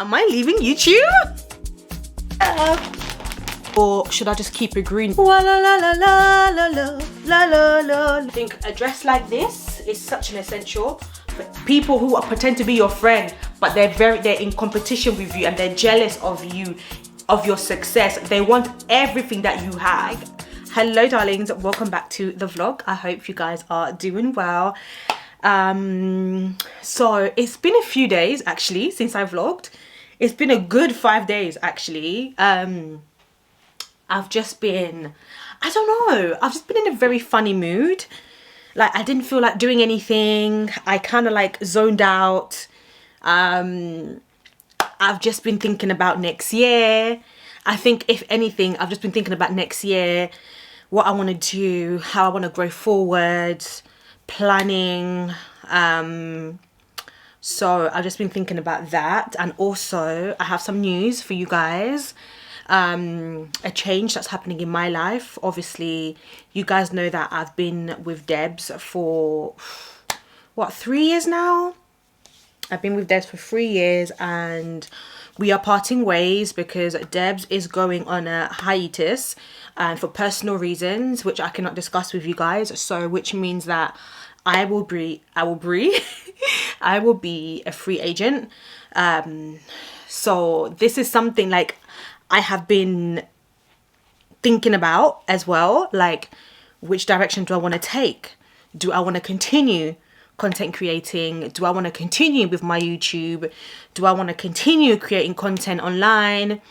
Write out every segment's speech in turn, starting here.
Am I leaving YouTube? Or should I just keep it green? La la la la la la la la la. I think a dress like this is such an essential for people who pretend to be your friend, but they're in competition with you and they're jealous of you, of your success. They want everything that you have. Hello darlings, welcome back to the vlog. I hope you guys are doing well. So it's been a few days actually since I vlogged. It's been a good 5 days actually. I've just been, I don't know, I've just been in a very funny mood. Like I didn't feel like doing anything. I kind of like zoned out. I've just been thinking about next year. I think if anything, I've just been thinking about next year, what I want to do, how I want to grow forward, planning. So I've just been thinking about that. And also I have some news for you guys. A change that's happening in my life. Obviously you guys know that I've been with Debs for what, 3 years now. I've been with Debs for 3 years and we are parting ways because Debs is going on a hiatus and for personal reasons which I cannot discuss with you guys. So which means that I will be a free agent. So this is something like I have been thinking about as well, like which direction do I want to take? Do I want to continue content creating? Do I want to continue with my YouTube? Do I want to continue creating content online?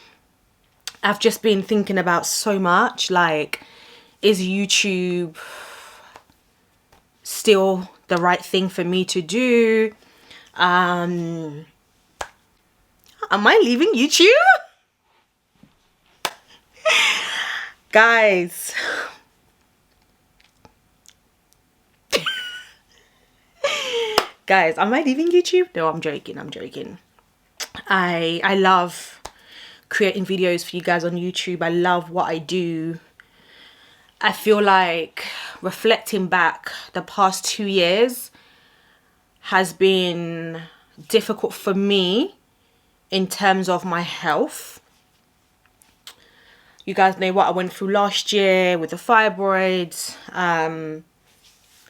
I've just been thinking about so much, like, is YouTube still the right thing for me to do? Am I leaving YouTube? Guys, am I leaving YouTube? No, I'm joking. I love creating videos for you guys on YouTube. I love what I do. I feel like reflecting back, the past 2 years has been difficult for me in terms of my health. You guys know what I went through last year with the fibroids, and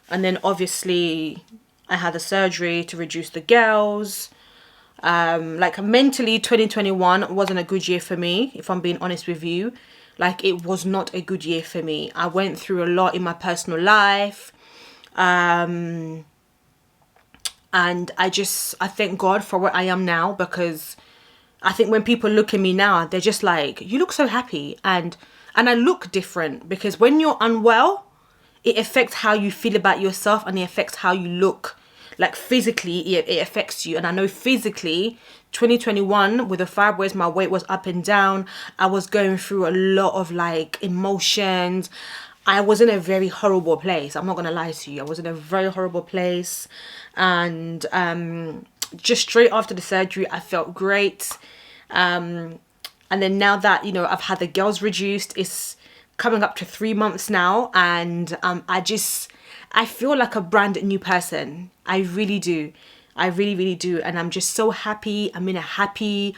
then obviously I had the surgery to reduce the girls. Like mentally 2021 wasn't a good year for me, if I'm being honest with you. Like it was not a good year for me. I went through a lot in my personal life, and I thank God for where I am now, because I think when people look at me now, they're just like, you look so happy. And I look different because when you're unwell, it affects how you feel about yourself and it affects how you look. Like physically, it affects you. And I know physically, 2021 with the fibroids, my weight was up and down. I was going through a lot of like emotions. I was in a very horrible place. I'm not going to lie to you. I was in a very horrible place. And just straight after the surgery, I felt great. And then now that, you know, I've had the girls reduced, it's coming up to 3 months now. And I feel like a brand new person. I really do. I really do. And I'm just so happy. I'm in a happy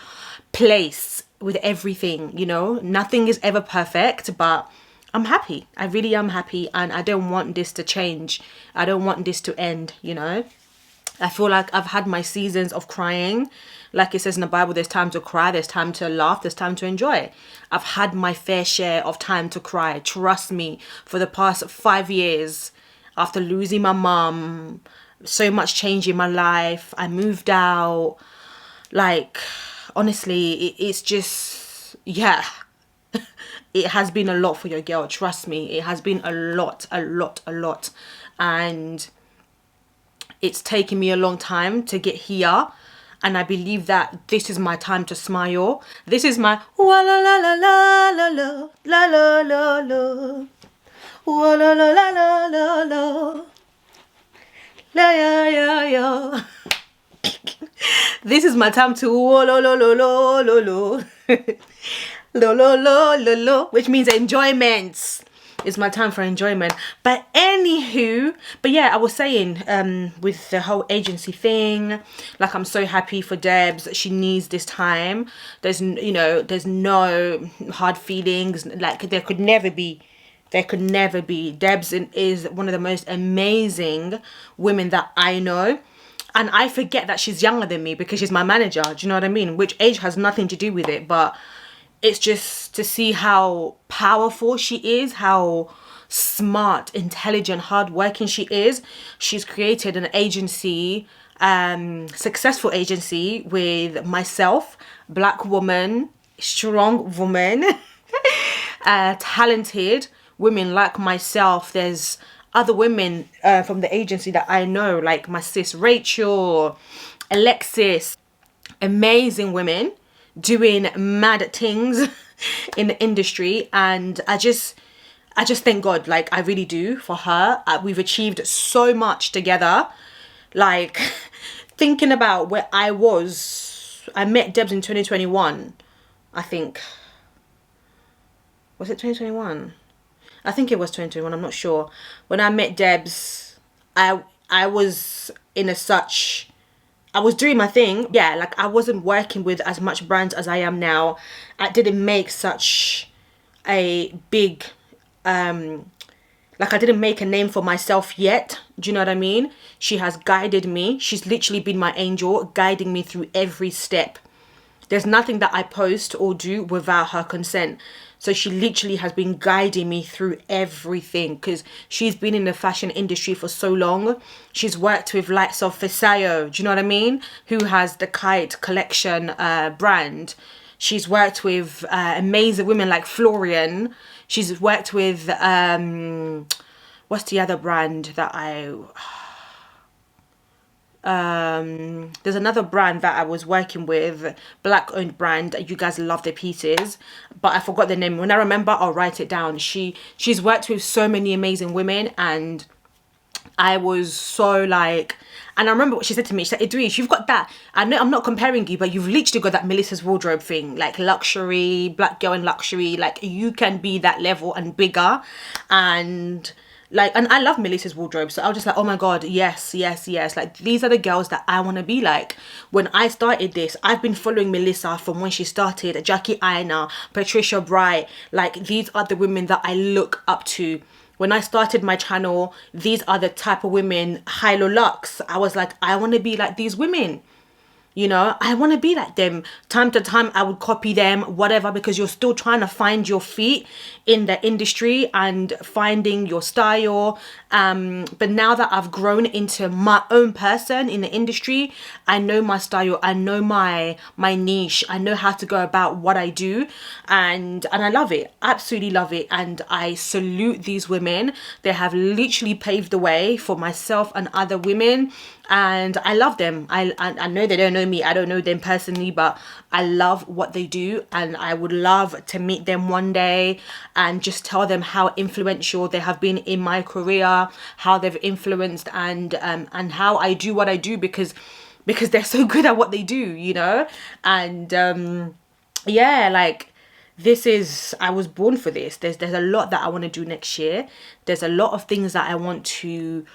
place with everything, you know. Nothing is ever perfect, but I'm happy. I really am happy. And I don't want this to change. I don't want this to end, you know. I feel like I've had my seasons of crying. Like it says in the Bible, there's time to cry, there's time to laugh, there's time to enjoy. I've had my fair share of time to cry. Trust me, for the past 5 years, after losing my mum, so much change in my life. I moved out. Like, honestly, it's just, yeah. It has been a lot for your girl. Trust me, it has been a lot. And it's taken me a long time to get here. And I believe that this is my time to smile. This is my la la la la la la la la la la la la la la la la la la ya ya. This is my time to lo lo lo lo lo lo lo lo lo lo lo, which means enjoyment. It's my time for enjoyment. But anywho, but yeah, I was saying with the whole agency thing, like I'm so happy for Debs. She needs this time. There's, you know, there's no hard feelings. Like there could never be. Debs is one of the most amazing women that I know. And I forget that she's younger than me because she's my manager. Do you know what I mean? Which age has nothing to do with it. But it's just to see how powerful she is, how smart, intelligent, hardworking she is. She's created an agency, successful agency with myself, black woman, strong woman, talented women like myself. There's other women from the agency that I know, like my sis Rachel, Alexis, amazing women doing mad things in the industry. And I just thank God, like I really do, for her. We've achieved so much together. Like thinking about where I met Debs in 2021, I think. Was it 2021? I think it was 2021, I'm not sure. When I met Debs, I was I was doing my thing. Yeah, like I wasn't working with as much brands as I am now. I didn't make such a big, like I didn't make a name for myself yet. Do you know what I mean? She has guided me. She's literally been my angel, guiding me through every step. There's nothing that I post or do without her consent. So she literally has been guiding me through everything because she's been in the fashion industry for so long. She's worked with likes of Fisayo, do you know what I mean? Who has the Kite collection brand. She's worked with amazing women like Florian. She's worked with, what's the other brand that there's another brand that I was working with, black owned brand. You guys love their pieces, but I forgot the name. When I remember, I'll write it down. She's worked with so many amazing women, and I was so like, and I remember what she said to me. She said, Idris, you've got that. I know I'm not comparing you, but you've literally got that Melissa's wardrobe thing, like luxury, black girl in luxury. Like you can be that level and bigger. And like, and I love Melissa's wardrobe. So I was just like, oh my God, yes, yes, yes. Like these are the girls that I want to be like. When I started this, I've been following Melissa from when she started, Jackie Aina, Patricia Bright. Like these are the women that I look up to. When I started my channel, these are the type of women, Hilo Lux. I was like, I want to be like these women. You know, I want to be like them. Time to time, I would copy them, whatever, because you're still trying to find your feet in the industry and finding your style. But now that I've grown into my own person in the industry, I know my style. I know my niche. I know how to go about what I do. And I love it. Absolutely love it. And I salute these women. They have literally paved the way for myself and other women. And I love them. I know they don't know me. I don't know them personally, but I love what they do. And I would love to meet them one day and just tell them how influential they have been in my career, how they've influenced and how I do what I do because they're so good at what they do, you know? And yeah, like I was born for this. There's a lot that I want to do next year. There's a lot of things that I want to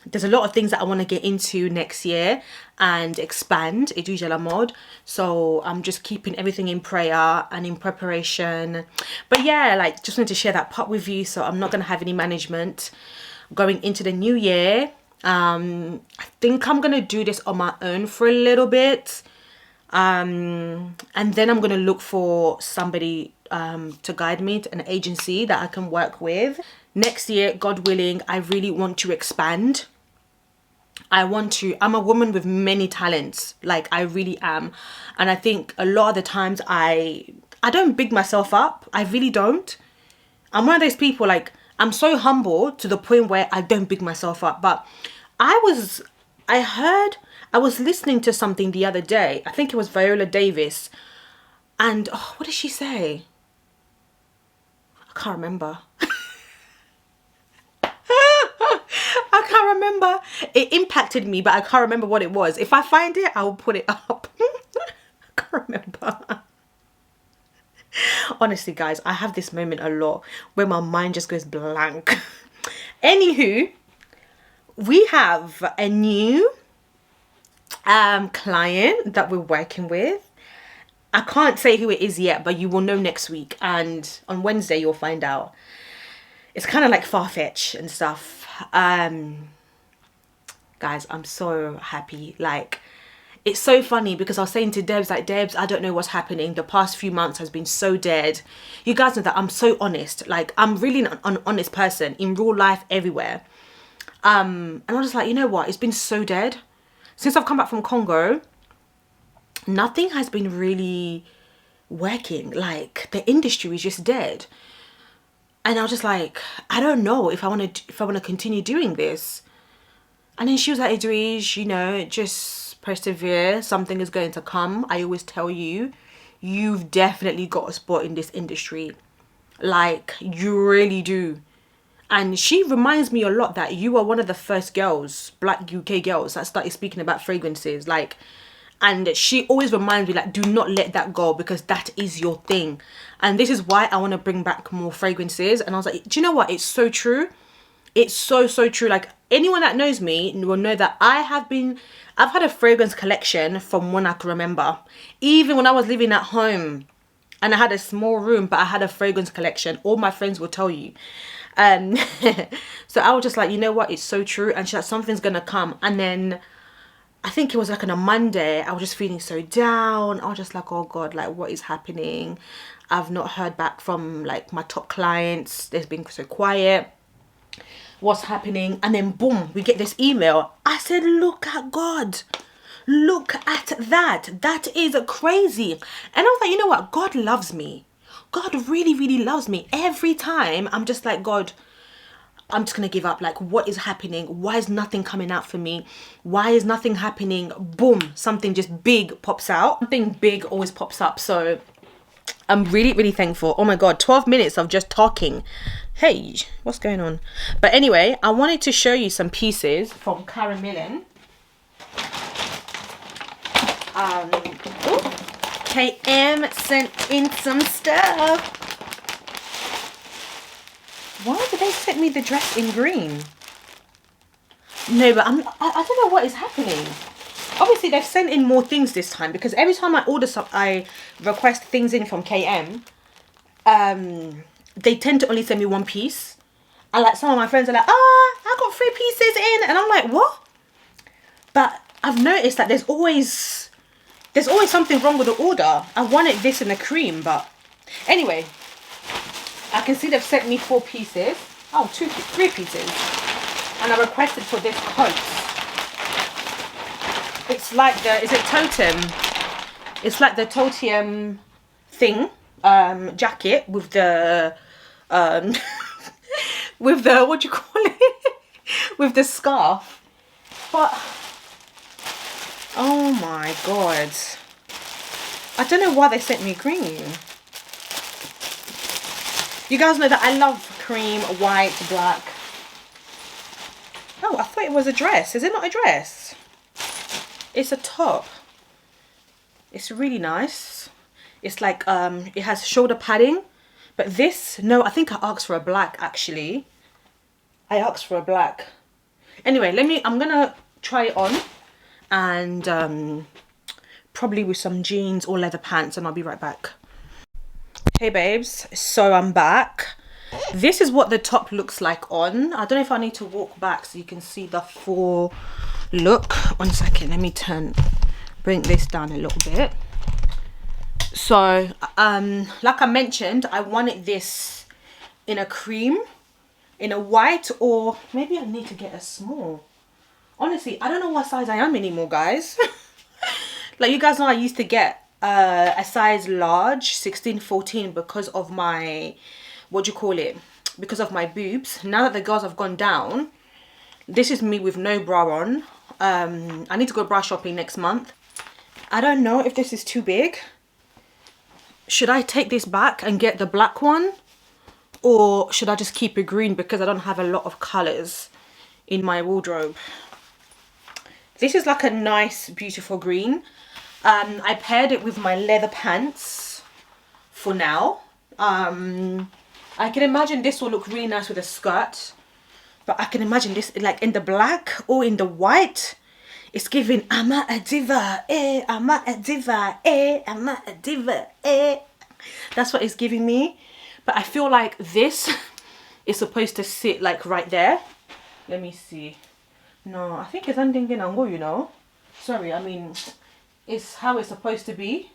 there's a lot of things that I want to get into next year and expand Edwigealamode. So I'm just keeping everything in prayer and in preparation. But yeah, like just wanted to share that part with you. So I'm not going to have any management going into the new year. I think I'm going to do this on my own for a little bit. And then I'm going to look for somebody to guide me, to an agency that I can work with. Next year, God willing, I really want to expand. I'm a woman with many talents, like I really am. And I think a lot of the times I don't big myself up. I really don't. I'm one of those people, like I'm so humble to the point where I don't big myself up. But I was listening to something the other day. I think it was Viola Davis. And what did she say? I can't remember. I can't remember. It impacted me, but I can't remember what it was. If I find it, I will put it up. I can't remember. Honestly, guys, I have this moment a lot where my mind just goes blank. Anywho, we have a new client that we're working with. I can't say who it is yet, but you will know next week, and on Wednesday you'll find out. It's kind of like far-fetched and stuff. Guys, I'm so happy. Like, it's so funny because I was saying to Debs, like, Debs, I don't know what's happening. The past few months has been so dead. You guys know that I'm so honest. Like, I'm really an honest person in real life, everywhere. And I was just like, you know what? It's been so dead. Since I've come back from Congo, nothing has been really working. Like, the industry is just dead. And I was just like, I don't know if I want to continue doing this. And then she was like, Edwige, you know, just persevere. Something is going to come. I always tell you, you've definitely got a spot in this industry. Like, you really do. And she reminds me a lot that you are one of the first girls, Black UK girls, that started speaking about fragrances. Like, and she always reminds me, like, do not let that go, because that is your thing. And this is why I want to bring back more fragrances. And I was like, do you know what? It's so true. It's so true. Like, anyone that knows me will know that I've had a fragrance collection from when I can remember. Even when I was living at home and I had a small room, but I had a fragrance collection. All my friends will tell you. So I was just like, you know what? It's so true. And she's like, something's going to come. And then I think it was like on a Monday, I was just feeling so down. I was just like, oh God, like, what is happening? I've not heard back from like my top clients. They've been so quiet. What's happening? And then boom, we get this email. I said, look at God. Look at that. That is crazy. And I was like, you know what? God loves me. God really, really loves me. Every time I'm just like, God, I'm just going to give up. Like, what is happening? Why is nothing coming out for me? Why is nothing happening? Boom, something just big pops out. Something big always pops up. So I'm really, really thankful. Oh my God, 12 minutes of just talking. Hey, what's going on? But anyway, I wanted to show you some pieces from Karen Millen. KM sent in some stuff. Why did they send me the dress in green? No, but I don't know what is happening. Obviously, they've sent in more things this time, because every time I order some, I request things in from KM. They tend to only send me one piece. And like, some of my friends are like, I got 3 pieces in. And I'm like, what? But I've noticed that there's always something wrong with the order. I wanted this in a cream, but anyway, I can see they've sent me 4 pieces. Oh, 3 pieces. And I requested for this coat. It's like the, is it Totem? It's like the Totem thing, jacket with the, with the, what do you call it? With the scarf. But, oh my God. I don't know why they sent me green. You guys know that I love cream, white, black. Oh, I thought it was a dress. Is it not a dress? It's a top. It's really nice. It's like, it has shoulder padding. But this, no, I think I asked for a black, actually. I asked for a black. Anyway, I'm gonna try it on. And probably with some jeans or leather pants, and I'll be right back. Hey babes, so I'm back. This is what the top looks like on. I don't know if I need to walk back so you can see the full look. 1 second, let me bring this down a little bit. So like I mentioned, I wanted this in a cream, in a white, or maybe I need to get a small. Honestly, I don't know what size I am anymore, guys. Like, you guys know I used to get a size large, 16, 14, because of my, what do you call it? Because of my boobs. Now that the girls have gone down, this is me with no bra on. I need to go bra shopping next month. I don't know if this is too big. Should I take this back and get the black one? Or should I just keep it green, because I don't have a lot of colours in my wardrobe? This is like a nice, beautiful green. I paired it with my leather pants for now. I can imagine this will look really nice with a skirt, but I can imagine this like in the black or in the white. It's giving I'm a diva, eh, I'm a diva, eh, I'm a diva, eh. That's what it's giving me. But I feel like this is supposed to sit like right there. Let me see. No, I think it's ending in angle, you know. Sorry, I mean, it's how it's supposed to be.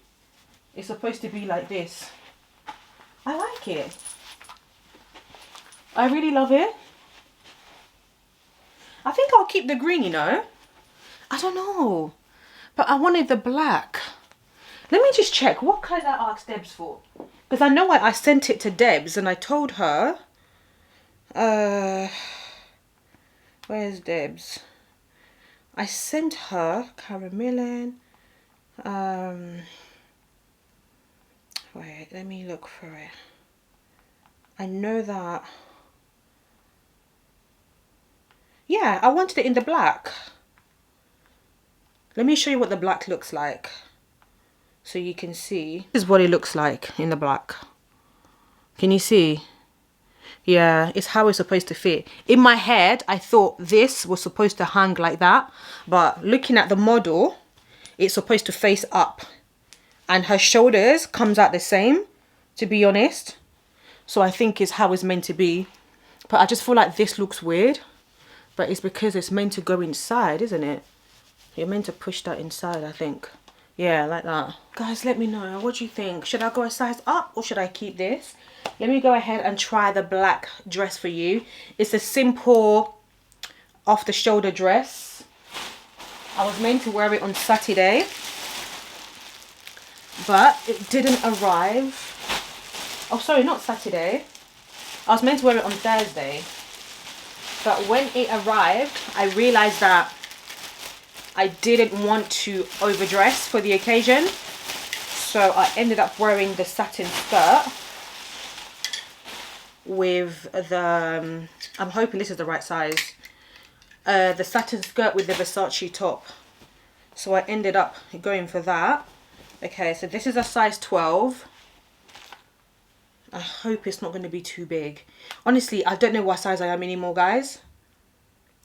It's supposed to be like this. I like it. I really love it. I think I'll keep the green, you know. I don't know. But I wanted the black. Let me just check. What colour did I ask Debs for? Because I know I sent it to Debs and I told her. Where's Debs? I sent her Caramelin. Wait, let me look for it. I know that. Yeah, I wanted it in the black. Let me show you what the black looks like, so you can see. This is what it looks like in the black. Can you see? Yeah, it's how it's supposed to fit. In my head, I thought this was supposed to hang like that, but looking at the model, it's supposed to face up. And her shoulders comes out the same, to be honest. So I think it's how it's meant to be. But I just feel like this looks weird. But it's because it's meant to go inside, isn't it? You're meant to push that inside, I think. Yeah, like that. Guys, let me know. What do you think? Should I go a size up or should I keep this? Let me go ahead and try the black dress for you. It's a simple off-the-shoulder dress. I was meant to wear it on Saturday, but it didn't arrive. Oh, sorry, not Saturday. I was meant to wear it on Thursday. But when it arrived, I realised that I didn't want to overdress for the occasion. So I ended up wearing the satin skirt with the, I'm hoping this is the right size, the satin skirt with the Versace top. So I ended up going for that. Okay, so this is a size 12. I hope it's not going to be too big. Honestly, I don't know what size I am anymore, guys.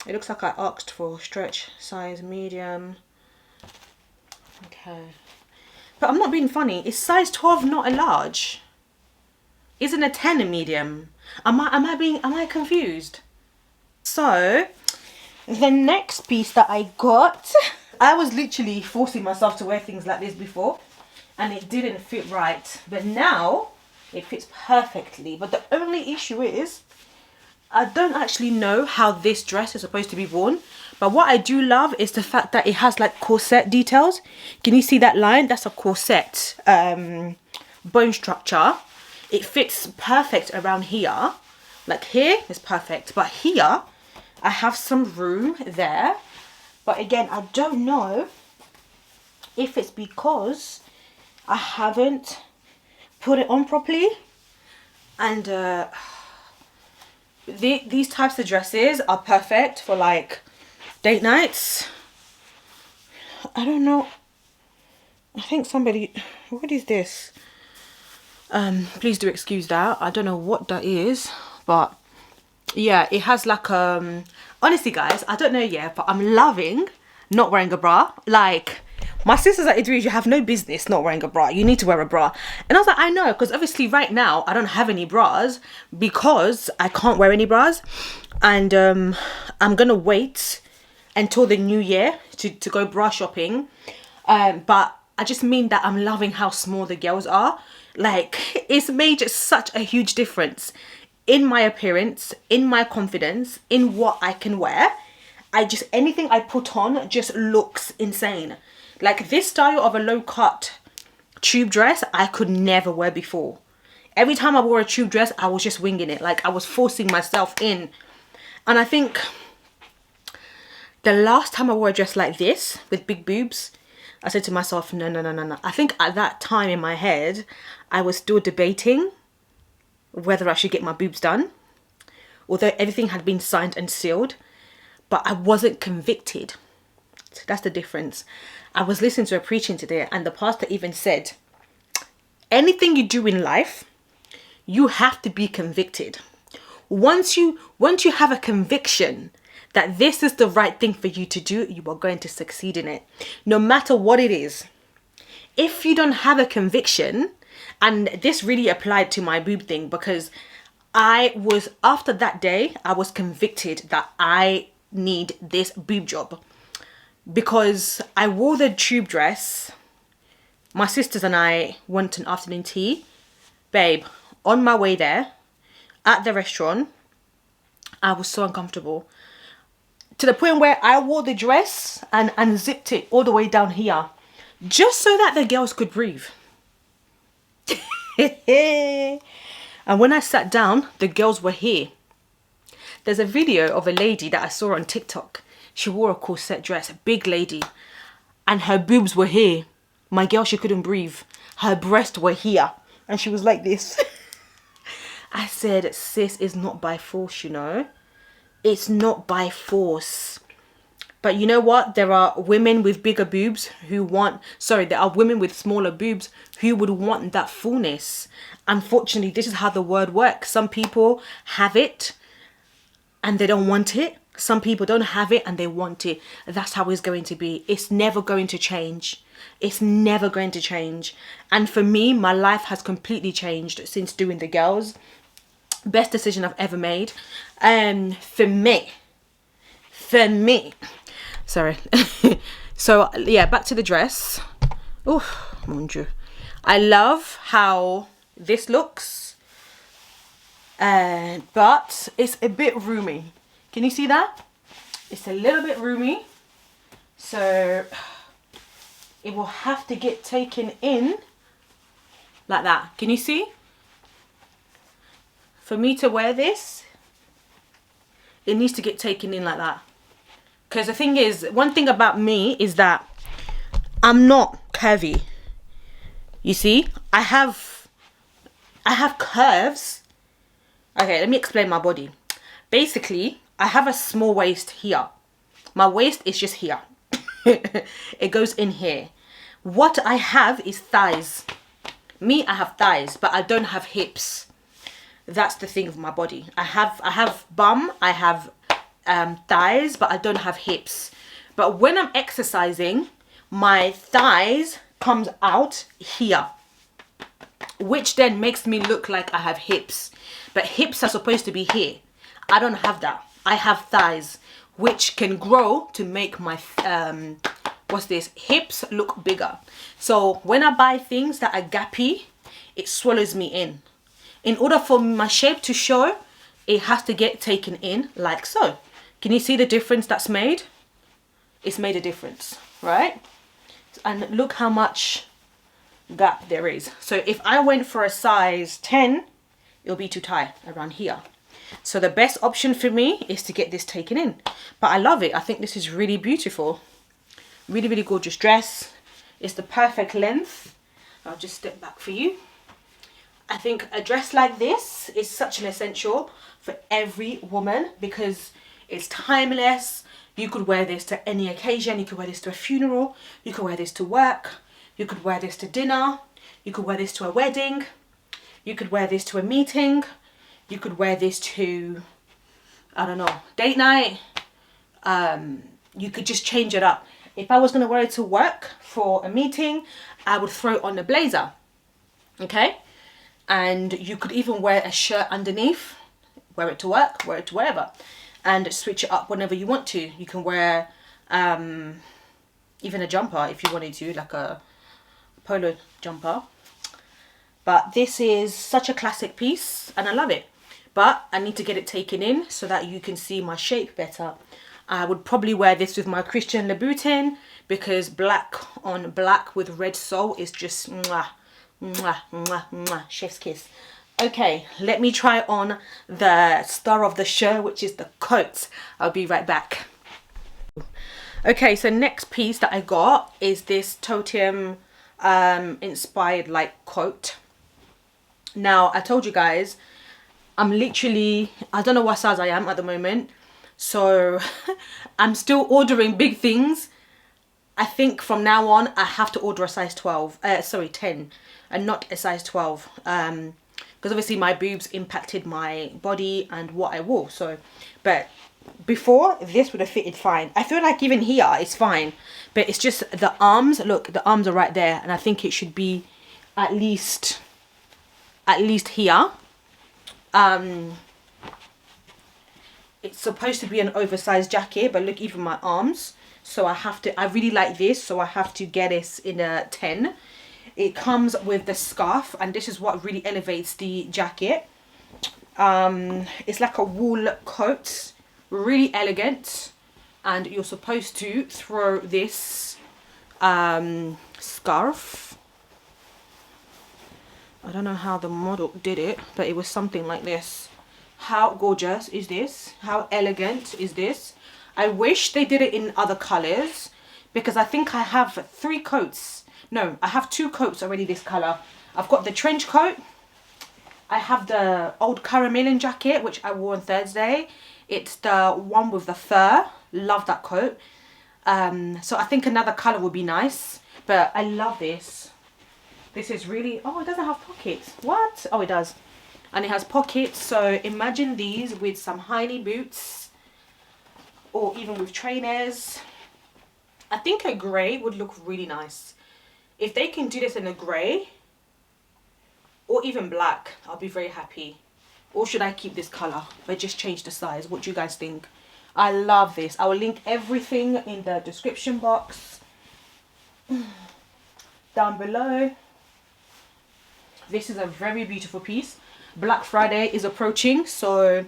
It looks like I asked for stretch size medium. Okay. But I'm not being funny. Is size 12 not a large? Isn't a 10 a medium? Am I confused? So, the next piece that I got, I was literally forcing myself to wear things like this before, and it didn't fit right. But now, it fits perfectly. But the only issue is, I don't actually know how this dress is supposed to be worn, but what I do love is the fact that it has like corset details. Can you see that line? That's a corset bone structure. It fits perfect around here. Like here is perfect, but here I have some room there. But again, I don't know if it's because I haven't put it on properly. And these types of dresses are perfect for like date nights. I don't know. I think somebody, what is this? Please do excuse that. I don't know what that is, but yeah, it has like honestly guys, I don't know yet, but I'm loving not wearing a bra. Like, my sisters at Edwigealamode, you have no business not wearing a bra. You need to wear a bra. And I was like, I know, because obviously right now I don't have any bras because I can't wear any bras. And I'm going to wait until the new year to go bra shopping. But I just mean that I'm loving how small the girls are. Like, it's made such a huge difference in my appearance, in my confidence, in what I can wear. Anything I put on just looks insane. Like, this style of a low cut tube dress, I could never wear before. Every time I wore a tube dress, I was just winging it. Like, I was forcing myself in. And I think the last time I wore a dress like this with big boobs, I said to myself, no. I think at that time in my head, I was still debating whether I should get my boobs done. Although everything had been signed and sealed, but I wasn't convicted. So that's the difference. I was listening to a preaching today and the pastor even said, anything you do in life, you have to be convicted. Once you have a conviction that this is the right thing for you to do, you are going to succeed in it, no matter what it is. If you don't have a conviction, and this really applied to my boob thing, because after that day, I was convicted that I need this boob job, because I wore the tube dress. My sisters and I went to an afternoon tea. Babe, on my way there, at the restaurant, I was so uncomfortable. To the point where I wore the dress and unzipped it all the way down here, just so that the girls could breathe. And when I sat down, the girls were here. There's a video of a lady that I saw on TikTok. She wore a corset dress, a big lady, and her boobs were here. My girl, she couldn't breathe. Her breasts were here, and she was like this. I said, sis, it's not by force, you know. It's not by force. But you know what? There are women with bigger boobs who want... Sorry, there are women with smaller boobs who would want that fullness. Unfortunately, this is how the world works. Some people have it and they don't want it. Some people don't have it and they want it. That's how it's going to be. It's never going to change. It's never going to change. And for me, my life has completely changed since doing the girls. Best decision I've ever made. For me. Sorry. So yeah, back to the dress. Oh, mon Dieu. I love how this looks, but it's a bit roomy. Can you see that? It's a little bit roomy, so it will have to get taken in like that. Can you see? For me to wear this, it needs to get taken in like that. Because the thing is, one thing about me is that I'm not curvy. You see, I have curves. Okay, let me explain my body. Basically, I have a small waist here. My waist is just here. It goes in here. What I have is thighs. Me, I have thighs, but I don't have hips. That's the thing of my body. I have bum, I have thighs, but I don't have hips. But when I'm exercising, my thighs comes out here, which then makes me look like I have hips. But hips are supposed to be here. I don't have that. I have thighs, which can grow to make my hips look bigger. So when I buy things that are gappy, it swallows me in. In order for my shape to show, it has to get taken in like so. Can you see the difference that's made? It's made a difference, right? And look how much gap there is. So if I went for a size 10, it'll be too tight around here. So the best option for me is to get this taken in. But I love it. I think this is really beautiful. Really, really gorgeous dress. It's the perfect length. I'll just step back for you. I think a dress like this is such an essential for every woman because it's timeless. You could wear this to any occasion. You could wear this to a funeral. You could wear this to work. You could wear this to dinner. You could wear this to a wedding. You could wear this to a meeting. You could wear this to, I don't know, date night. You could just change it up. If I was going to wear it to work for a meeting, I would throw on a blazer. Okay? And you could even wear a shirt underneath. Wear it to work, wear it to wherever. And switch it up whenever you want to. You can wear even a jumper if you wanted to, like a polo jumper. But this is such a classic piece and I love it. But I need to get it taken in so that you can see my shape better. I would probably wear this with my Christian Louboutin because black on black with red sole is just mwah, mwah, mwah, mwah, chef's kiss. Okay, let me try on the star of the show, which is the coat. I'll be right back. Okay, so next piece that I got is this totem inspired like coat. Now, I told you guys, I'm literally, I don't know what size I am at the moment. So I'm still ordering big things. I think from now on, I have to order a size 10 and not a size 12. because obviously my boobs impacted my body and what I wore. So, but before, this would have fitted fine. I feel like even here it's fine, but it's just the arms. Look, the arms are right there, and I think it should be at least here. It's supposed to be an oversized jacket, but look, even my arms. So I really like this, so I have to get this in a 10. It comes with the scarf, and this is what really elevates the jacket. It's like a wool coat, really elegant, and you're supposed to throw this scarf. I don't know how the model did it, but it was something like this. How gorgeous is this? How elegant is this? I wish they did it in other colors, because I think I have 3 coats. No, I have 2 coats already this color. I've got the trench coat. I have the old caramelin jacket, which I wore on Thursday. It's the one with the fur. Love that coat. So I think another color would be nice, but I love this. This is really, oh, it doesn't have pockets. What? Oh, it does. And it has pockets, so imagine these with some high-knee boots, or even with trainers. I think a grey would look really nice. If they can do this in a grey, or even black, I'll be very happy. Or should I keep this colour, but just change the size? What do you guys think? I love this. I will link everything in the description box down below. This is a very beautiful piece. Black Friday is approaching, so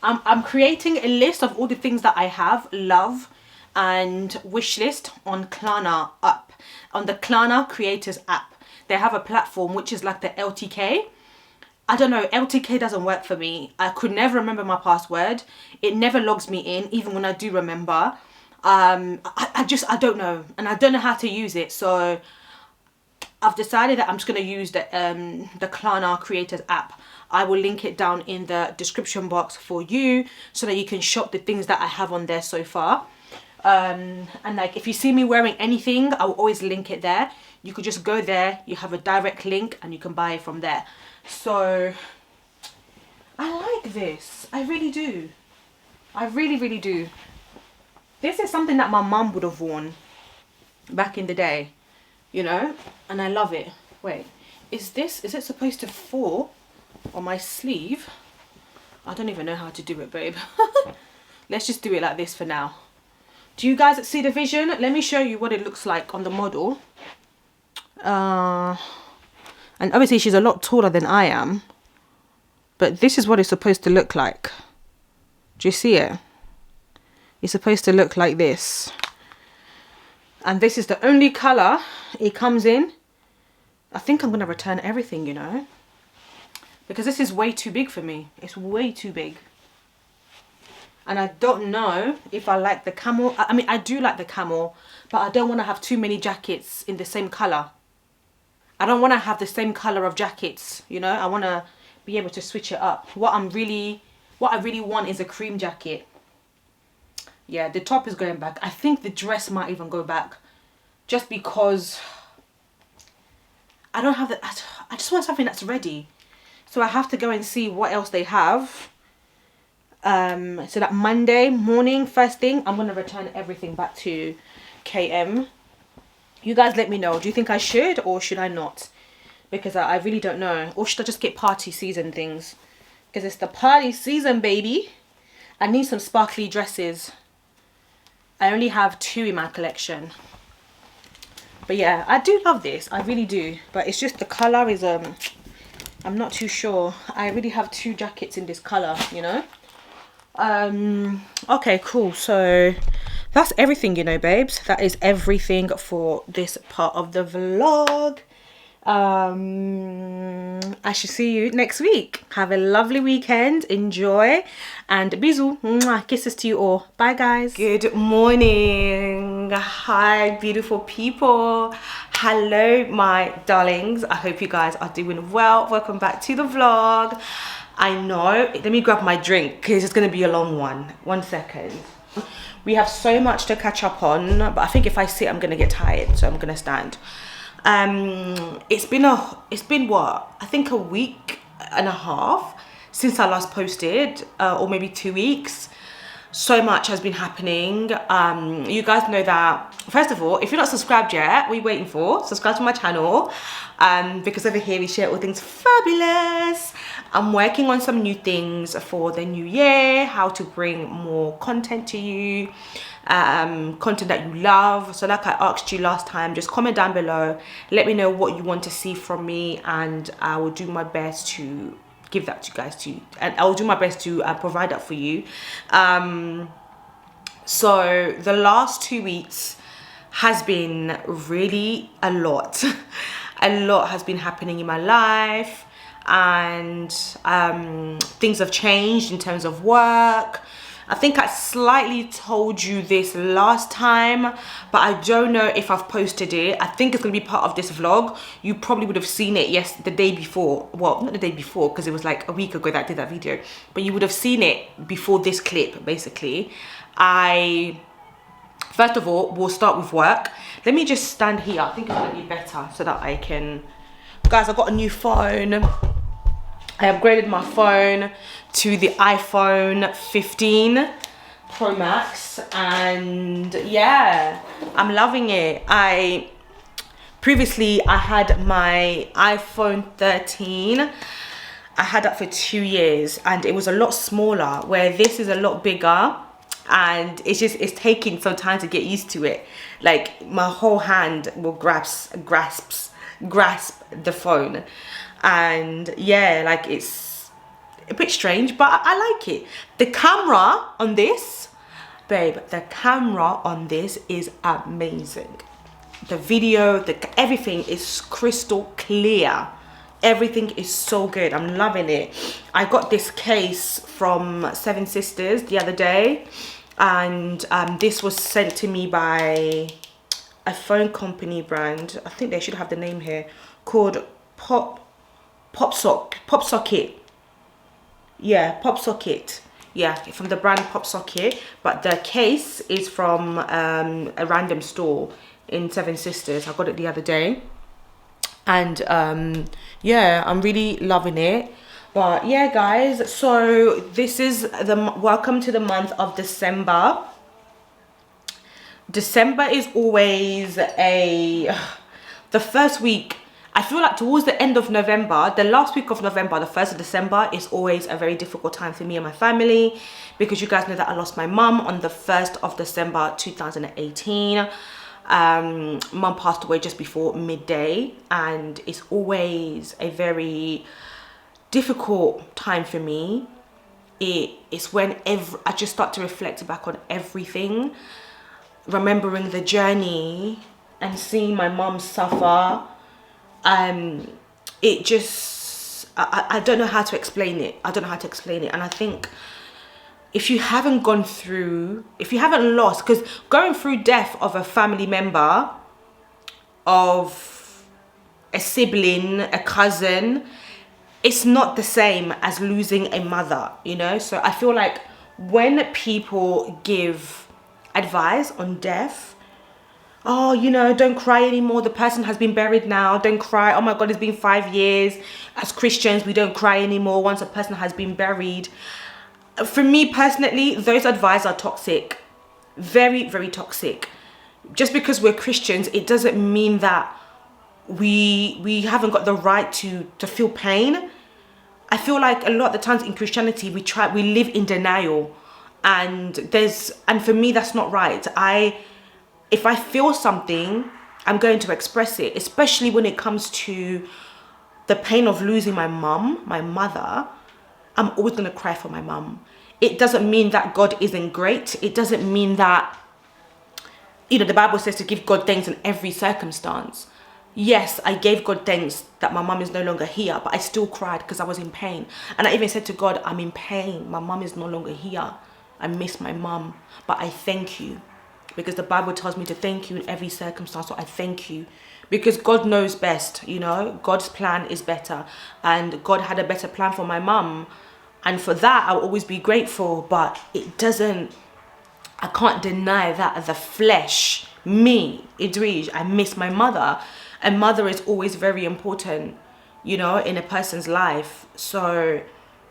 I'm creating a list of all the things that I have, love, and wish list on Cana app, on the Cana creators app. They have a platform which is like the LTK. I don't know, LTK doesn't work for me. I could never remember my password. It never logs me in, even when I do remember. I don't know, and I don't know how to use it. So I've decided that I'm just going to use the Cana creators app. I will link it down in the description box for you, so that you can shop the things that I have on there so far. And like, if you see me wearing anything, I will always link it there. You could just go there, you have a direct link, and you can buy it from there. So I like this. I really do. I really, really do. This is something that my mum would have worn back in the day, you know, and I love it. Wait, is it supposed to fall on my sleeve? I don't even know how to do it, babe. Let's just do it like this for now. Do you guys see the vision? Let me show you what it looks like on the model. And obviously she's a lot taller than I am, but this is what it's supposed to look like. Do you see it? It's supposed to look like this, and this is the only color it comes in. I think I'm gonna return everything, you know, because this is way too big for me. It's way too big, and I don't know if I like the camel. I mean, I do like the camel, but I don't want to have too many jackets in the same color. I don't want to have the same color of jackets, you know. I want to be able to switch it up. What I really want is a cream jacket. Yeah, the top is going back. I think the dress might even go back, just because I don't have the, I just want something that's ready. So I have to go and see what else they have. So that Monday morning, first thing, I'm going to return everything back to KM. You guys let me know. Do you think I should, or should I not? Because I really don't know. Or should I just get party season things? Because it's the party season, baby. I need some sparkly dresses. I only have 2 in my collection. But yeah, I do love this. I really do. But it's just the colour is, I'm not too sure. I really have 2 jackets in this colour, you know. Okay, cool. So that's everything, you know, babes. That is everything for this part of the vlog. I shall see you next week. Have a lovely weekend. Enjoy, and bisous. Mwah. Kisses to you all. Bye, guys. Good morning. Hi, beautiful people. Hello, my darlings. I hope you guys are doing well. Welcome back to the vlog. I know, let me grab my drink because it's going to be a long one. 1 second. We have so much to catch up on, but I think if I sit, I'm going to get tired, so I'm going to stand. It's been what? I think a week and a half since I last posted, or maybe 2 weeks. So much has been happening. You guys know that, first of all, if you're not subscribed yet, what are you waiting for? Subscribe to my channel, because over here we share all things fabulous. I'm working on some new things for the new year, how to bring more content to you, content that you love. So like I asked you last time, just comment down below, let me know what you want to see from me, and I will do my best to give that to you guys too, and I'll do my best to provide that for you. So the last 2 weeks has been really a lot. A lot has been happening in my life, and things have changed in terms of work. I think I slightly told you this last time, but I don't know if I've posted it. I think it's going to be part of this vlog. You probably would have seen it the day before. Well, not the day before, because it was like a week ago that I did that video. But you would have seen it before this clip, basically. First of all, we'll start with work. Let me just stand here. I think it's going to be better so that I can... Guys, I got a new phone. I upgraded my phone to the iPhone 15 Pro Max, and yeah, I'm loving it. Previously I had my iPhone 13. I had that for 2 years, and it was a lot smaller, where this is a lot bigger, and it's taking some time to get used to it. Like, my whole hand will grasp the phone. And yeah, like, it's a bit strange, but I like it. The camera on this, babe, the camera on this is amazing. The video, everything is crystal clear. Everything is so good. I'm loving it. I got this case from Seven Sisters the other day, and this was sent to me by a phone company brand. I think they should have the name here, called Pop Socket. Yeah, Pop Socket. Yeah, from the brand Pop Socket. But the case is from a random store in Seven Sisters. I got it the other day, and yeah, I'm really loving it. But yeah, guys, so this is welcome to the month of December. December is always the first week. I feel like towards the end of November, the last week of November, the 1st of December, is always a very difficult time for me and my family, because you guys know that I lost my mum on the 1st of December 2018. Mum passed away just before midday, and it's always a very difficult time for me. It's when I just start to reflect back on everything, remembering the journey and seeing my mum suffer. It just, I don't know how to explain it. I don't know how to explain it. And I think if you haven't gone through, if you haven't lost, because going through death of a family member, of a sibling, a cousin, it's not the same as losing a mother, you know? So I feel like when people give advice on death, oh, you know, don't cry anymore, the person has been buried now, don't cry, oh my God, it's been 5 years. As Christians, we don't cry anymore once a person has been buried. For me personally, those advice are toxic. Very, very toxic. Just because we're Christians, it doesn't mean that we haven't got the right to feel pain. I feel like a lot of the times in Christianity, we live in denial, and for me, that's not right. If I feel something, I'm going to express it, especially when it comes to the pain of losing my mum, my mother. I'm always going to cry for my mum. It doesn't mean that God isn't great. It doesn't mean that, you know, the Bible says to give God thanks in every circumstance. Yes, I gave God thanks that my mum is no longer here, but I still cried because I was in pain. And I even said to God, I'm in pain. My mum is no longer here. I miss my mum, but I thank you. Because the Bible tells me to thank you in every circumstance. So I thank you, because God knows best, you know. God's plan is better, and God had a better plan for my mum, and for that I'll always be grateful. But I can't deny that the flesh, me, Edwige, I miss my mother, and mother is always very important. you know, in a person's life. So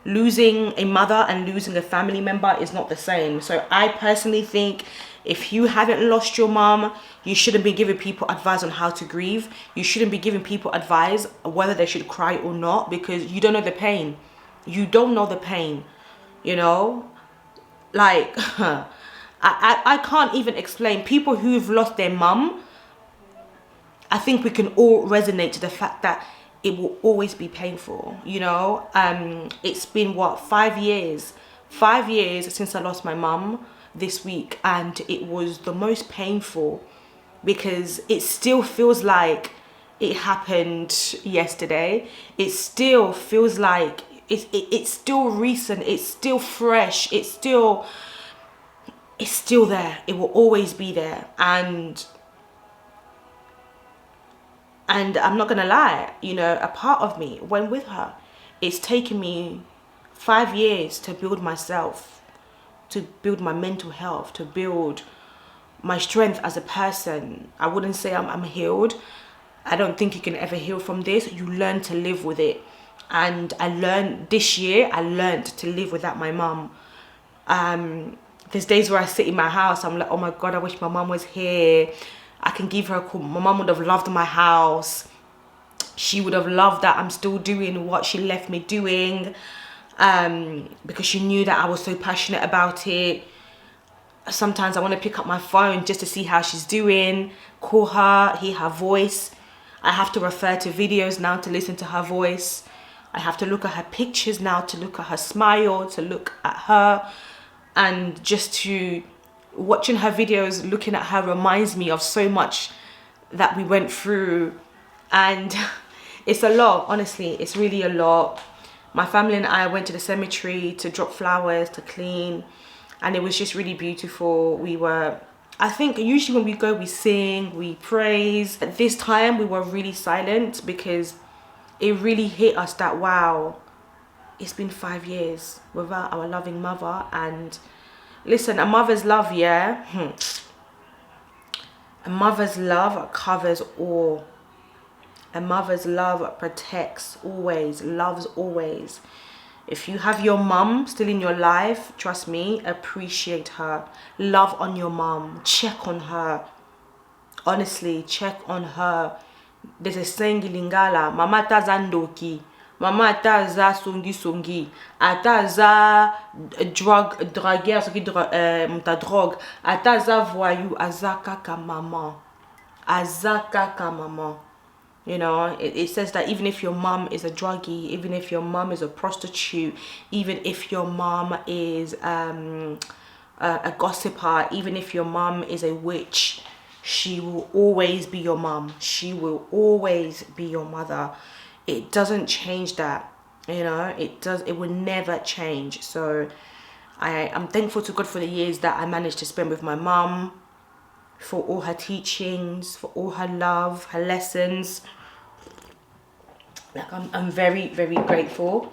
losing a mother and losing a family member is not the same. So I personally think if you haven't lost your mom, you shouldn't be giving people advice on how to grieve. You shouldn't be giving people advice whether they should cry or not, because you don't know the pain. You don't know the pain, you know? Like, I can't even explain. People who've lost their mum, I think we can all resonate to the fact that it will always be painful, you know? It's been, what, 5 years? 5 years since I lost my mum this week, and it was the most painful because it still feels like it happened yesterday. It still feels like it's still recent, it's still fresh, it's still there. It will always be there. And I'm not gonna lie, you know, a part of me went with her. It's taken me 5 years to build myself, to build my mental health, to build my strength as a person. I wouldn't say I'm healed. I don't think you can ever heal from this. You learn to live with it. And I learned this year, I learned to live without my mum. There's days where I sit in my house, I'm like, oh my God, I wish my mum was here. I can give her a call. My mum would have loved my house. She would have loved that I'm still doing what she left me doing, because she knew that I was so passionate about it. Sometimes I want to pick up my phone just to see how she's doing, call her, hear her voice. I have to refer to videos now to listen to her voice. I have to look at her pictures now to look at her smile, to look at her, and just to watching her videos, looking at her reminds me of so much that we went through. And it's a lot, honestly, it's really a lot. My family and I went to the cemetery to drop flowers, to clean, and it was just really beautiful. I think usually when we go, we sing, we praise. At this time, we were really silent because it really hit us that, wow, it's been 5 years without our loving mother. And listen, a mother's love, yeah? A mother's love covers all. A mother's love protects always, loves always. If you have your mum still in your life, trust me, appreciate her. Love on your mum. Check on her. Honestly, check on her. There's a saying in Lingala, mama taza ndoki, mama taza songi, ataza dragueur, ce qui ta drogue, ataza voyou, azaka ka maman. Azaka ka maman. You know, it says that even if your mom is a druggie, even if your mom is a prostitute, even if your mom is a gossiper, even if your mom is a witch, she will always be your mom. She will always be your mother. It doesn't change that, you know, it will never change. So I'm thankful to God for the years that I managed to spend with my mom, for all her teachings, for all her love, her lessons. Like, I'm very, very grateful.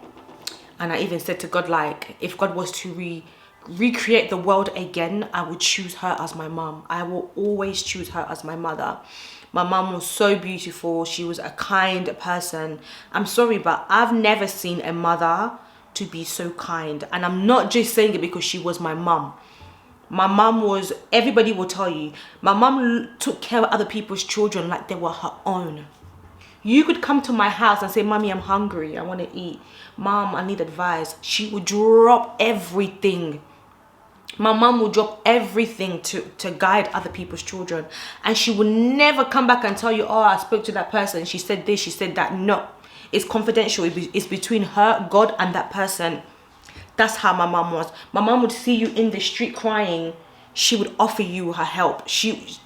And I even said to God, like, if God was to recreate the world again, I would choose her as my mom. I will always choose her as my mother. My mom was so beautiful. She was a kind person. I'm sorry, but I've never seen a mother to be so kind. And I'm not just saying it because she was my mom. My mom was, everybody will tell you, my mom took care of other people's children like they were her own. You could come to my house and say, Mommy, I'm hungry, I want to eat. Mom, I need advice. She would drop everything. My mom would drop everything to guide other people's children. And she would never come back and tell you, oh, I spoke to that person, she said this, she said that. No, it's confidential. It's between her, God, and that person. That's how my mom was. My mom would see you in the street crying. She would offer you her help.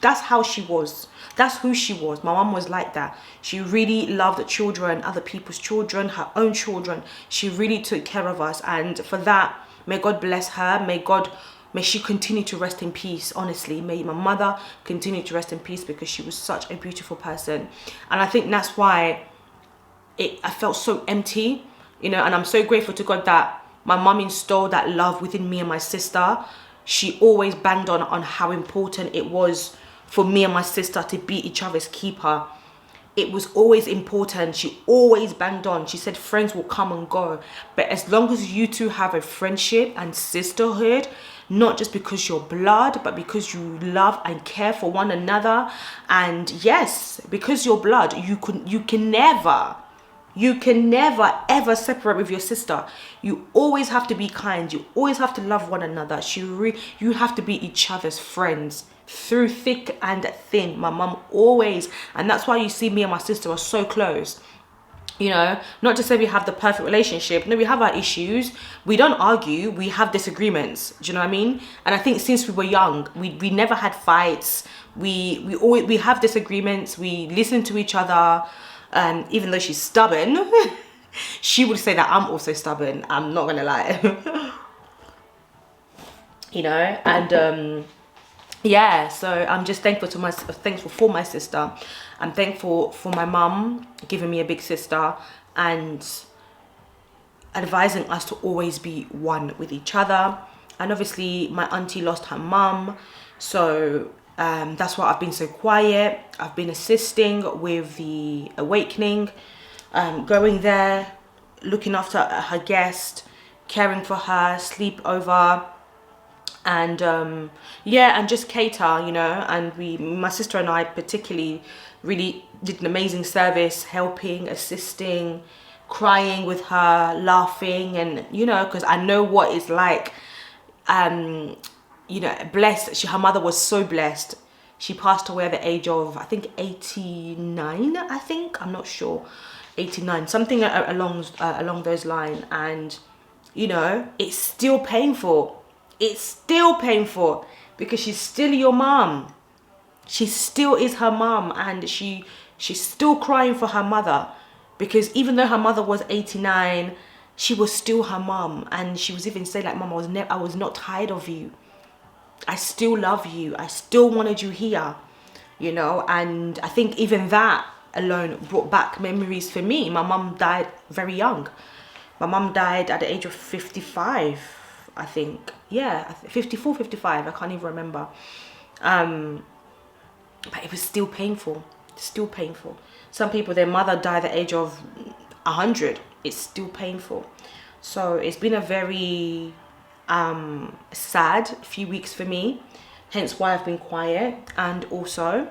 That's how she was. That's who she was. My mom was like that. She really loved the children, other people's children, her own children. She really took care of us. And for that, may God bless her. May she continue to rest in peace, honestly. May my mother continue to rest in peace, because she was such a beautiful person. And I think that's why I felt so empty, you know, and I'm so grateful to God that my mom installed that love within me and my sister. She always banged on how important it was for me and my sister to be each other's keeper. it was always important. She always banged on. She said friends will come and go, but as long as you two have a friendship and sisterhood, not just because you're blood, but because you love and care for one another, and yes, because you're blood, you can never ever separate with your sister. You always have to be kind. You always have to love one another. You have to be each other's friends through thick and thin. My mum always, and that's why you see me and my sister are so close. You know, not to say we have the perfect relationship. No, we have our issues. We don't argue. We have disagreements. Do you know what I mean? And I think since we were young, we never had fights. We have disagreements. We listen to each other. Even though she's stubborn, she would say that I'm also stubborn. I'm not gonna lie. You know, and yeah, so I'm just thankful for my sister. I'm thankful for my mum giving me a big sister and advising us to always be one with each other. And obviously my auntie lost her mum, so that's why I've been so quiet. I've been assisting with the awakening, going there, looking after her guest, caring for her, sleep over, and yeah, and just cater, you know. And my sister and I particularly really did an amazing service, helping, assisting, crying with her, laughing, and you know, because I know what it's like. You know, blessed. Her mother was so blessed. She passed away at the age of, I think, 89. I think, I'm not sure, 89, something along those lines. And you know, it's still painful. It's still painful because she's still your mom. She still is her mom, and she's still crying for her mother, because even though her mother was 89, she was still her mom. And she was even saying like, Mom, I was not tired of you. I still love you. I still wanted you here, you know. And I think even that alone brought back memories for me. My mum died very young. My mum died at the age of 55, I think. Yeah, 54, 55. I can't even remember. But it was still painful. Still painful. Some people, their mother died at the age of 100. It's still painful. So it's been a very sad few weeks for me, hence why I've been quiet. And also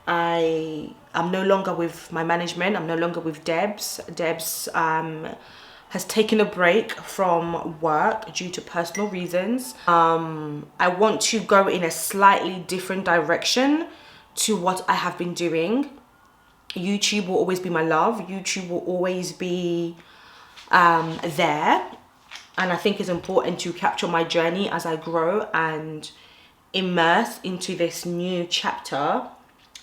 I'm no longer with my management. I'm no longer with Debs. Debs has taken a break from work due to personal reasons. I want to go in a slightly different direction to what I have been doing. YouTube will always be my love. YouTube will always be there. And I think it's important to capture my journey as I grow and immerse into this new chapter.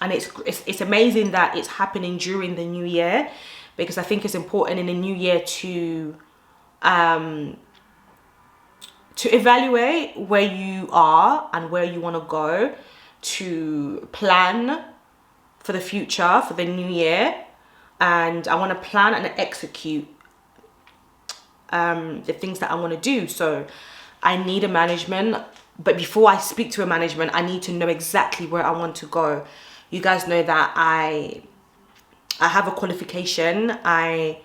And it's amazing that it's happening during the new year, because I think it's important in the new year to evaluate where you are and where you want to go, to plan for the future, for the new year. And I want to plan and execute the things that I want to do. So I need a management, but before I speak to a management, I need to know exactly where I want to go. You guys know that I have a qualification. The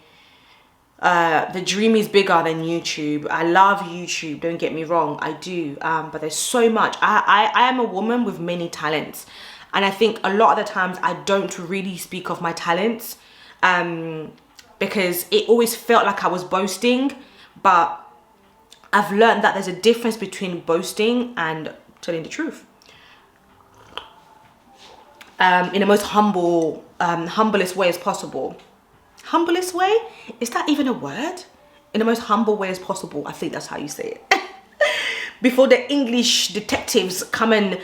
dream is bigger than YouTube. I love YouTube, don't get me wrong, I do, but there's so much. I am a woman with many talents, and I think a lot of the times I don't really speak of my talents, because it always felt like I was boasting. But I've learned that there's a difference between boasting and telling the truth, in the most humblest way as possible. Humblest way? Is that even a word? In the most humble way as possible. I think that's how you say it. Before the English detectives come and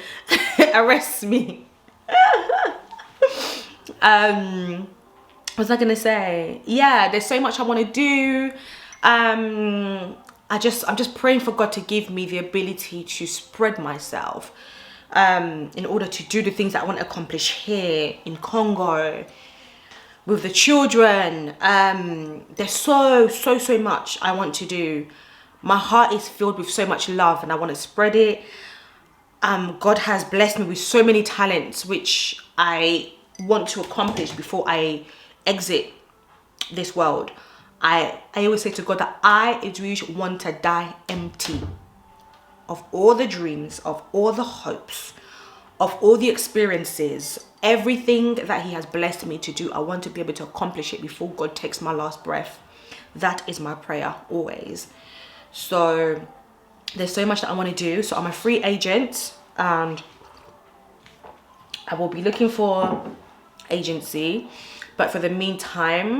arrest me. What was I gonna say? Yeah, there's so much I want to do. I'm just praying for God to give me the ability to spread myself, in order to do the things that I want to accomplish here in Congo with the children. There's so much I want to do. My heart is filled with so much love, and I want to spread it. God has blessed me with so many talents, which I want to accomplish before I exit this world. I always say to God that I, Edwige, want to die empty of all the dreams, of all the hopes, of all the experiences, everything that he has blessed me to do. I want to be able to accomplish it before God takes my last breath. That is my prayer always. So there's so much that I want to do. So I'm a free agent and I will be looking for agency. But for the meantime,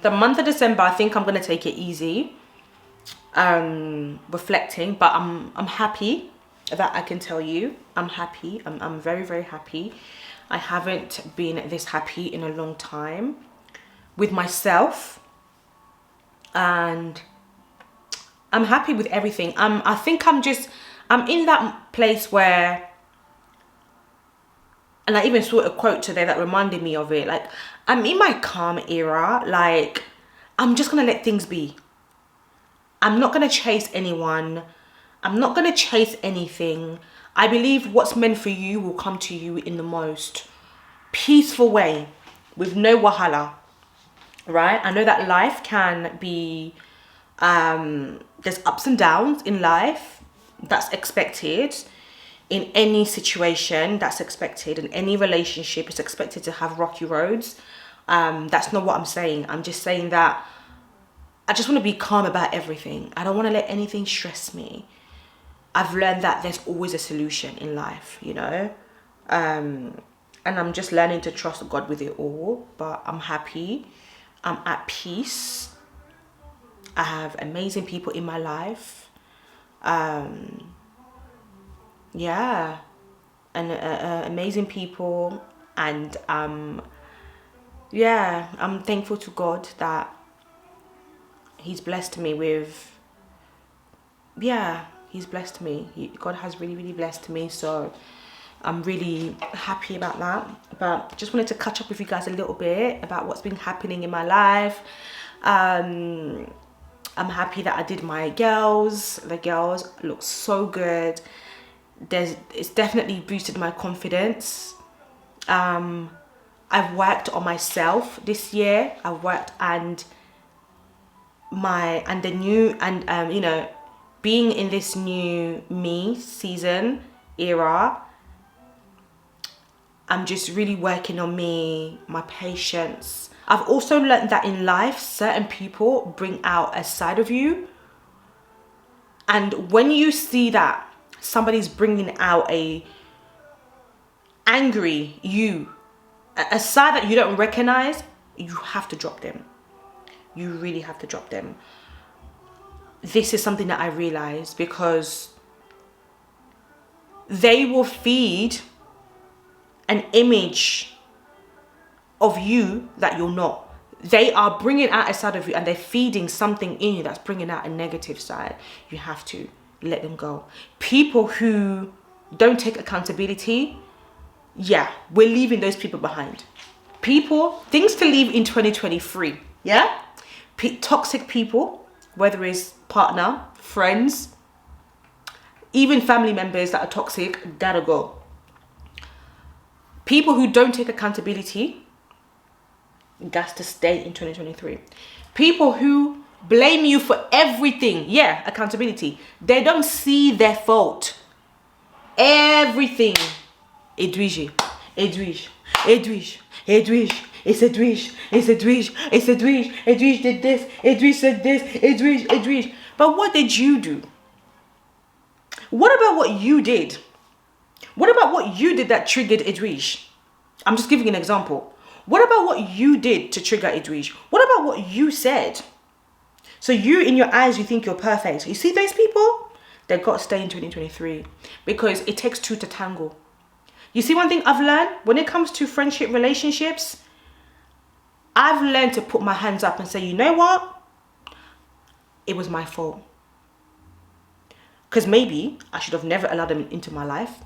the month of December, I think I'm going to take it easy, reflecting, but I'm happy. That I can tell you. I'm happy. I'm very, very happy. I haven't been this happy in a long time with myself, and I'm happy with everything. I think I'm in that place where, and I even saw a quote today that reminded me of it. Like, I'm in my calm era. Like, I'm just gonna let things be. I'm not gonna chase anyone. I'm not going to chase anything. I believe what's meant for you will come to you in the most peaceful way, with no wahala, right? I know that life can be, there's ups and downs in life. That's expected. In any situation, that's expected. In any relationship, it's expected to have rocky roads. That's not what I'm saying. I'm just saying that I just want to be calm about everything. I don't want to let anything stress me. I've learned that there's always a solution in life, you know, and I'm just learning to trust God with it all. But I'm happy. I'm at peace. I have amazing people in my life. Yeah, and amazing people, and yeah, I'm thankful to God that he's blessed me with, yeah, he's blessed me. God has really, really blessed me. So I'm really happy about that. But just wanted to catch up with you guys a little bit about what's been happening in my life. I'm happy that I did my girls. The girls look so good. It's definitely boosted my confidence. I've worked on myself this year. I've worked you know, being in this new me season era, I'm just really working on me, my patience. I've also learned that in life, certain people bring out a side of you. And when you see that somebody's bringing out a angry you, a side that you don't recognize, you have to drop them. You really have to drop them. This is something that I realized, because they will feed an image of you that you're not. They are bringing out a side of you, and they're feeding something in you that's bringing out a negative side. You have to let them go. People who don't take accountability, yeah, we're leaving those people behind. Things to leave in 2023, yeah? Toxic people, whether it's partner, friends, even family members that are toxic, gotta go. People who don't take accountability, got to stay in 2023. People who blame you for everything, yeah, accountability. They don't see their fault. Everything. Edwige, it's Edwige, Edwige did this, Edwige said this, Edwige. But what did you do? What about what you did? What about what you did that triggered Edwige? I'm just giving an example. What about what you did to trigger Edwige? What about what you said? So you, in your eyes, you think you're perfect. You see those people? They've got to stay in 2023, because it takes two to tangle. You see, one thing I've learned when it comes to friendship relationships, I've learned to put my hands up and say, you know what? It was my fault. Because maybe I should have never allowed them into my life.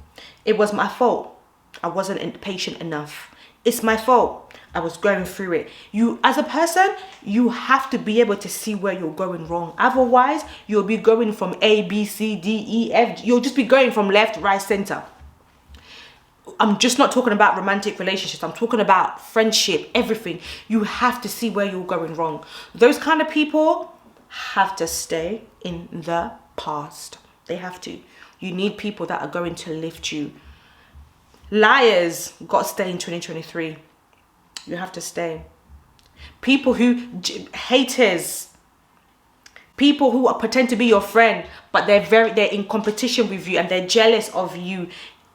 It was my fault. I wasn't patient enough. It's my fault. I was going through it. You, as a person, you have to be able to see where you're going wrong. Otherwise, you'll be going from A, B, C, D, E, F. You'll just be going from left, right, center. I'm just not talking about romantic relationships. I'm talking about friendship, everything. You have to see where you're going wrong. Those kind of people have to stay in the past. They have to. You need people that are going to lift you. Liars got to stay in 2023. You have to stay. People who, haters, people who pretend to be your friend, but they're in competition with you and they're jealous of you,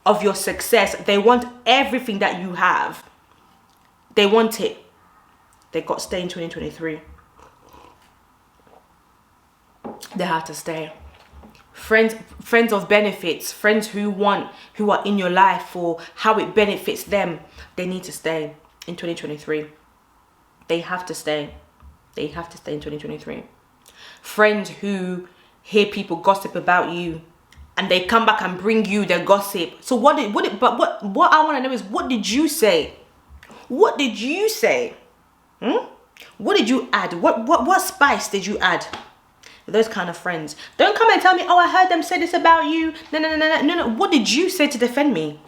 of your success. They want everything that you have. They want it. They got to stay in 2023. They have to stay. Friends of benefits, friends who are in your life for how it benefits them, they need to stay in 2023. They have to stay. They have to stay in 2023. Friends who hear people gossip about you and they come back and bring you their gossip. So what I want to know is, what did you say? What did you say? What did you add? What spice did you add? Those kind of friends. Don't come and tell me, oh, I heard them say this about you. No. What did you say to defend me?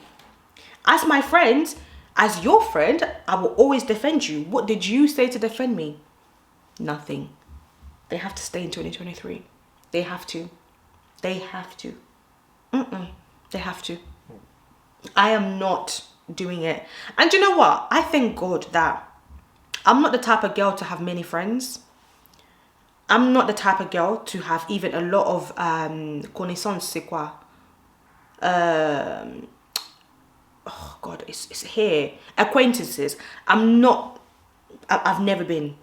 As my friend, as your friend, I will always defend you. What did you say to defend me? Nothing. They have to stay in 2023. They have to. They have to. They have to. I am not doing it. And you know what? I thank God that I'm not the type of girl to have many friends. I'm not the type of girl to have even a lot of connaissances, c'est quoi? Oh God, it's here. Acquaintances. I've never been.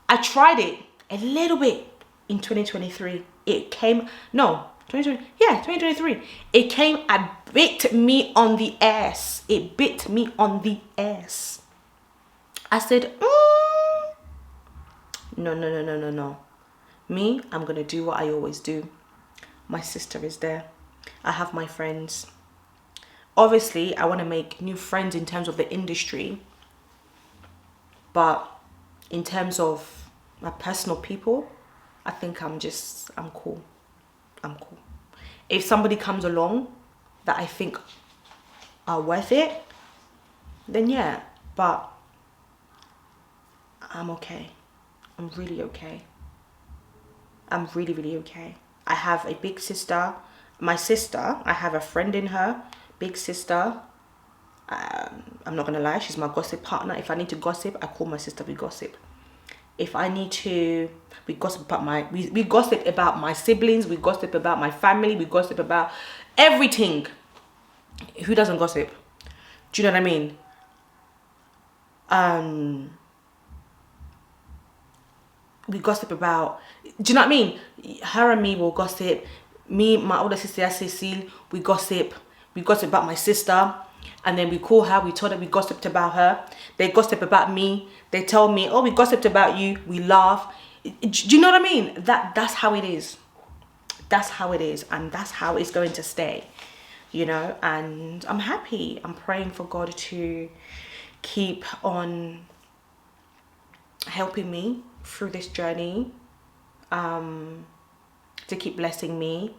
I tried it a little bit in 2023. 2023. It came and bit me on the ass. It bit me on the ass. I said, No. Me, I'm going to do what I always do. My sister is there. I have my friends. Obviously, I want to make new friends in terms of the industry. But in terms of my personal people, I think I'm cool. I'm cool. If somebody comes along that I think are worth it, then yeah. But I'm okay. I'm really okay. I'm really, really okay. I have a big sister. My sister, I have a friend in her. Big sister. I'm not going to lie. She's my gossip partner. If I need to gossip, I call my sister, we gossip. If I need to, we gossip about we gossip about my siblings. We gossip about my family. We gossip about everything. Who doesn't gossip? Do you know what I mean? We gossip about, do you know what I mean? Her and me will gossip. Me, my older sister Cecile, we gossip about my sister, and then we call her, we told her we gossiped about her. They gossip about me. They tell me, oh, we gossiped about you. We laugh. Do you know what I mean? That's how it is. That's how it is, and that's how it's going to stay, you know. And I'm happy. I'm praying for God to keep on helping me through this journey, to keep blessing me,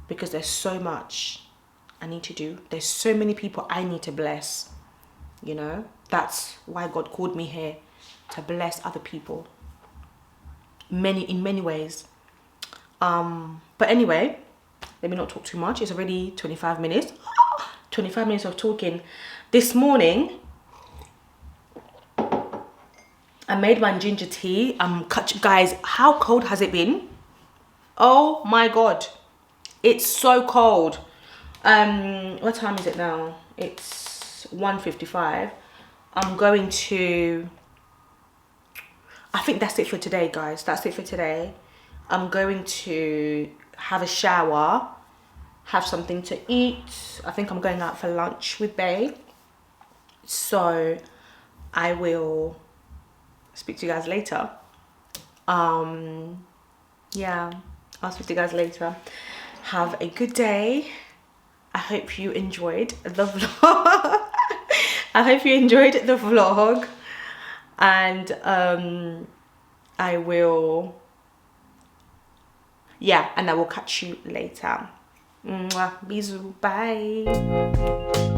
because there's so much I need to do. There's so many people I need to bless, you know. That's why God called me here, to bless other people in many ways. But anyway, let me not talk too much. It's already 25 minutes. 25 minutes of talking. This morning I made my ginger tea. Guys, how cold has it been? Oh my God, it's so cold. What time is it now? It's 1:55. I'm going to, I think that's it for today, guys. That's it for today. I'm going to have a shower, have something to eat. I think I'm going out for lunch with Bae. So I will speak to you guys later. Yeah, I'll speak to you guys later. Have a good day. I hope you enjoyed the vlog. I hope you enjoyed the vlog, and I will catch you later. Mwah. Bisous. Bye.